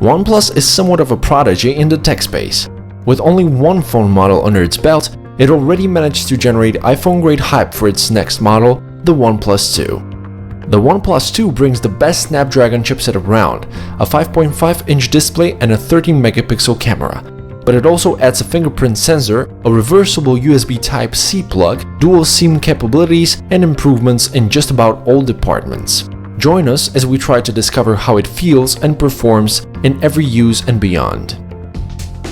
OnePlus is somewhat of a prodigy in the tech space. With only one phone model under its belt, it already managed to generate iPhone-grade hype for its next model, the OnePlus 2. The OnePlus 2 brings the best Snapdragon chipset around, a 5.5-inch display and a 13-megapixel camera. But it also adds a fingerprint sensor, a reversible USB Type-C plug, dual SIM capabilities, and improvements in just about all departments. Join us as we try to discover how it feels and performs in every use and beyond.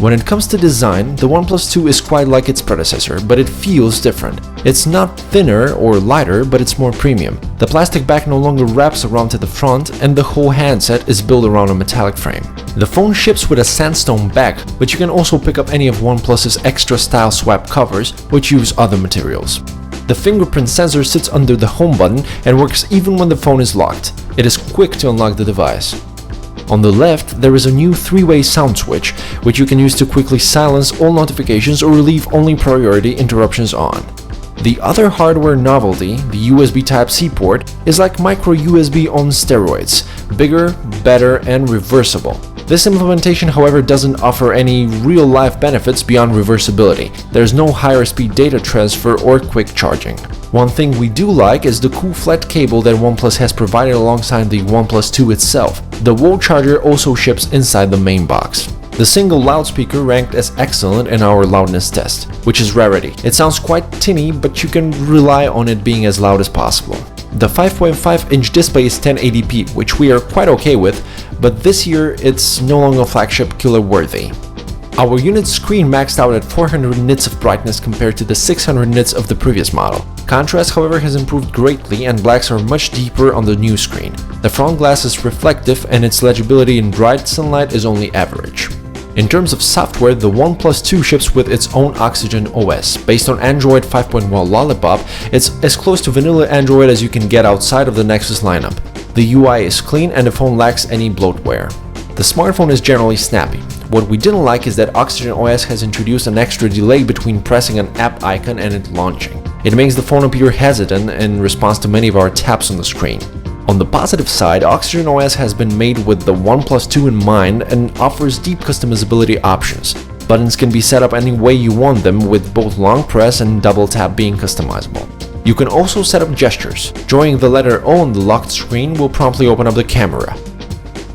When it comes to design, the OnePlus 2 is quite like its predecessor, but it feels different. It's not thinner or lighter, but it's more premium. The plastic back no longer wraps around to the front, and the whole handset is built around a metallic frame. The phone ships with a sandstone back, but you can also pick up any of OnePlus's extra style swap covers, which use other materials. The fingerprint sensor sits under the home button and works even when the phone is locked. It is quick to unlock the device. On the left, there is a new 3-way sound switch, which you can use to quickly silence all notifications or leave only priority interruptions on. The other hardware novelty, the USB Type-C port, is like micro USB on steroids, bigger, better, and reversible. This implementation, however, doesn't offer any real-life benefits beyond reversibility. There's no higher speed data transfer or quick charging. One thing we do like is the cool flat cable that OnePlus has provided alongside the OnePlus 2 itself. The wall charger also ships inside the main box. The single loudspeaker ranked as excellent in our loudness test, which is rarity. It sounds quite tinny, but you can rely on it being as loud as possible. The 5.5-inch display is 1080p, which we are quite okay with, but this year it's no longer flagship killer worthy. Our unit screen maxed out at 400 nits of brightness compared to the 600 nits of the previous model. Contrast, however, has improved greatly and blacks are much deeper on the new screen. The front glass is reflective and its legibility in bright sunlight is only average. In terms of software, the OnePlus 2 ships with its own Oxygen OS. Based on Android 5.1 Lollipop, it's as close to vanilla Android as you can get outside of the Nexus lineup. The UI is clean and the phone lacks any bloatware. The smartphone is generally snappy. What we didn't like is that Oxygen OS has introduced an extra delay between pressing an app icon and it launching. It makes the phone appear hesitant in response to many of our taps on the screen. On the positive side, Oxygen OS has been made with the OnePlus 2 in mind and offers deep customizability options. Buttons can be set up any way you want them, with both long press and double tap being customizable. You can also set up gestures. Drawing the letter O on the locked screen will promptly open up the camera.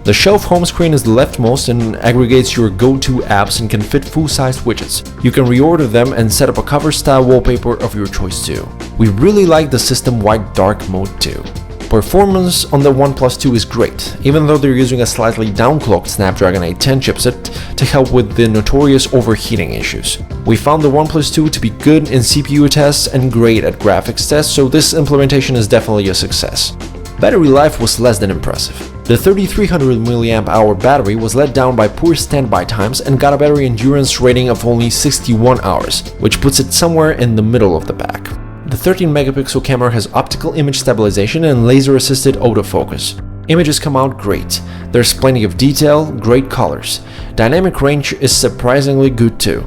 The shelf home screen is the leftmost and aggregates your go-to apps and can fit full-sized widgets. You can reorder them and set up a cover-style wallpaper of your choice too. We really like the system-wide dark mode too. Performance on the OnePlus 2 is great, even though they're using a slightly downclocked Snapdragon 810 chipset to help with the notorious overheating issues. We found the OnePlus 2 to be good in CPU tests and great at graphics tests, so this implementation is definitely a success. Battery life was less than impressive. The 3300 mAh battery was let down by poor standby times and got a battery endurance rating of only 61 hours, which puts it somewhere in the middle of the pack. The 13-megapixel camera has optical image stabilization and laser-assisted autofocus. Images come out great. There's plenty of detail, great colors. Dynamic range is surprisingly good too.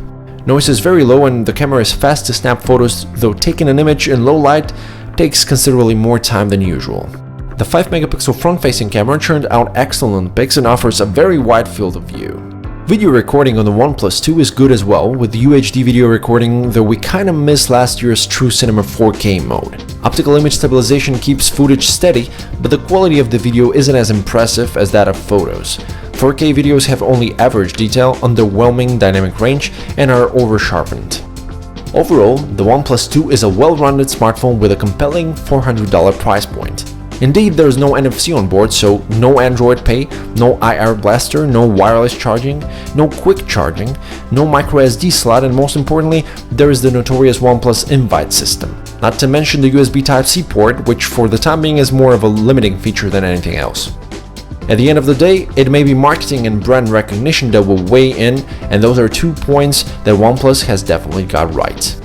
Noise is very low and the camera is fast to snap photos, though taking an image in low light takes considerably more time than usual. The 5-megapixel front-facing camera churned out excellent pics and offers a very wide field of view. Video recording on the OnePlus 2 is good as well, with UHD video recording, though we kinda miss last year's True Cinema 4K mode. Optical image stabilization keeps footage steady, but the quality of the video isn't as impressive as that of photos. 4K videos have only average detail, underwhelming dynamic range, and are over-sharpened. Overall, the OnePlus 2 is a well-rounded smartphone with a compelling $400 price point. Indeed, there is no NFC on board, so no Android Pay, no IR blaster, no wireless charging, no quick charging, no microSD slot, and most importantly, there is the notorious OnePlus Invite system. Not to mention the USB Type-C port, which for the time being is more of a limiting feature than anything else. At the end of the day, it may be marketing and brand recognition that will weigh in, and those are 2 points that OnePlus has definitely got right.